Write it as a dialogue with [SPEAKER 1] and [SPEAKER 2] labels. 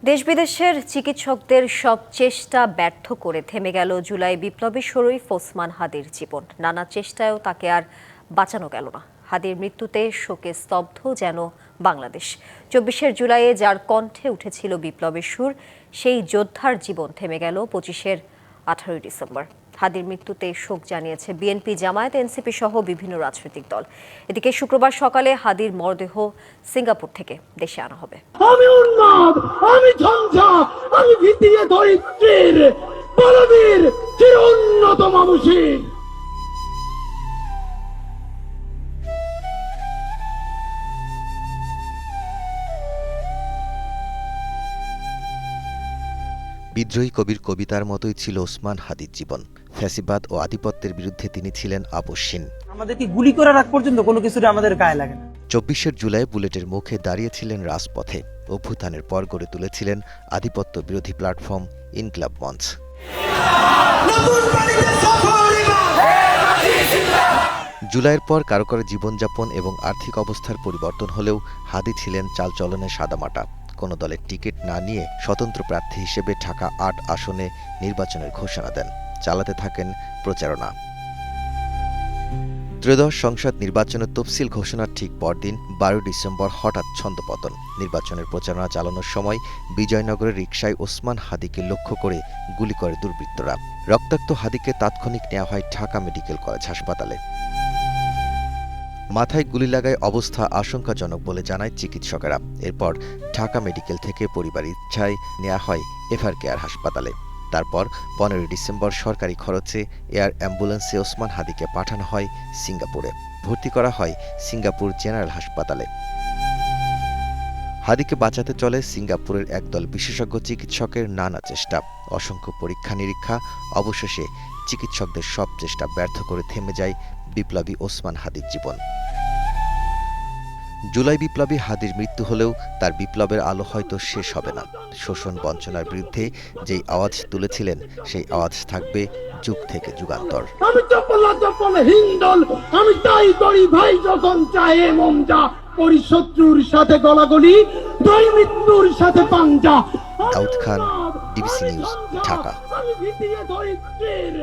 [SPEAKER 1] দেশ বিদেশের চিকিৎসকদের সব চেষ্টা ব্যর্থ করে থেমে গেল জুলাই বিপ্লবী শরীফ ওসমান হাদির জীবন। নানা চেষ্টায়ও তাকে আর বাঁচানো গেল না। হাদির মৃত্যুতে শোকে স্তব্ধ যেন বাংলাদেশ। ২৪ জুলাইয়ে যার কণ্ঠে উঠেছিল বিপ্লবের সুর, সেই যোদ্ধার জীবন থেমে গেল ২৫ ডিসেম্বর। হাদির মৃত্যুতে শোক জানিয়েছে বিএনপি, জামায়াত, এনসিপি সহ বিভিন্ন রাজনৈতিক দল। এদিকে শুক্রবার সকালে হাদির মরদেহ সিঙ্গাপুর থেকে দেশে আনা হবে।
[SPEAKER 2] আমি উন্মাদ, আমি ঝঞ্ঝা, আমি ভীতিয়ে দরিদ্রের বলবীর চির উন্নত মানুষী।
[SPEAKER 3] বিদ্রোহী কবির কবিতার মতোই ছিল ওসমান হাদির জীবন। ফ্যাসিবাদ ও আধিপত্যের বিরুদ্ধে তিনি ছিলেন আপসহীন।
[SPEAKER 4] আমাদেরকে গুলি করার আগ পর্যন্ত কোনো কিছুটা আমাদের গায়ে লাগে না।
[SPEAKER 3] ২৪ জুলাই বুলেটের মুখে দাঁড়িয়েছিলেন রাজপথে। অভ্যুত্থানের পর গড়ে তুলেছিলেন আধিপত্য বিরোধী প্ল্যাটফর্ম ইনকিলাব মঞ্চ। জুলাইয়ের পর কারো কারো জীবনযাপন এবং আর্থিক অবস্থার পরিবর্তন হলেও হাদি ছিলেন চালচলনে সাদামাটা। কোনো দলের টিকিট না নিয়ে স্বতন্ত্র প্রার্থী হিসেবে ঢাকা ৮ আসনে নির্বাচনের ঘোষণা দেন। চালাতে থাকেন প্রচারণা। ত্রয়োদশ সংসদ নির্বাচনের তফসিল ঘোষণার ঠিক পরদিন ১২ ডিসেম্বর হঠাৎ ছন্দপতন। নির্বাচনের প্রচারণা চালানোর সময় বিজয়নগরের রিকশায় ওসমান হাদিকে লক্ষ্য করে গুলি করে দুর্বৃত্তরা। রক্তাক্ত হাদিকে তাৎক্ষণিক নেওয়া হয় ঢাকা মেডিকেল কলেজ হাসপাতালে। মাথায় গুলি লাগায় অবস্থা আশঙ্কাজনক বলে জানায় চিকিৎসকেরা। এরপর ঢাকা মেডিকেল থেকে পরিবারের ইচ্ছায় নেওয়া হয় এফআর কেয়ার হাসপাতালে। তারপর ১৫ ডিসেম্বর সরকারি খরচে এয়ার অ্যাম্বুলেন্সে ওসমান হাদিকে পাঠানো হয় সিঙ্গাপুরে। ভর্তি করা হয় সিঙ্গাপুর জেনারেল হাসপাতালে। হাদিকে বাঁচাতে চলে সিঙ্গাপুরের একদল বিশেষজ্ঞ চিকিৎসকের নানা চেষ্টা, অসংখ্য পরীক্ষা নিরীক্ষা। অবশেষে চিকিৎসকদের সব চেষ্টা ব্যর্থ করে থেমে যায় বিপ্লবী ওসমান হাদির জীবন। জুলাই বিপ্লবী হাদির মৃত্যু হলেও তার বিপ্লবের আলো হয়তো শেষ হবে না। শোষণ বঞ্চনার বিরুদ্ধে যেই আওয়াজ তুলেছিলেন, সেই আওয়াজ থাকবে যুগ থেকে যুগান্তর।
[SPEAKER 2] আমি চপল হিন্দল, আমি তাই করি ভাই যখন চাহে মন যা, করি শত্রুর সাথে গলাগলি, দুই মৃত্যুর সাথে পাঞ্জা।
[SPEAKER 3] Daud Khan, DBC news, Dhaka.
[SPEAKER 2] আমি ভীতিয়ে দরিদ্রের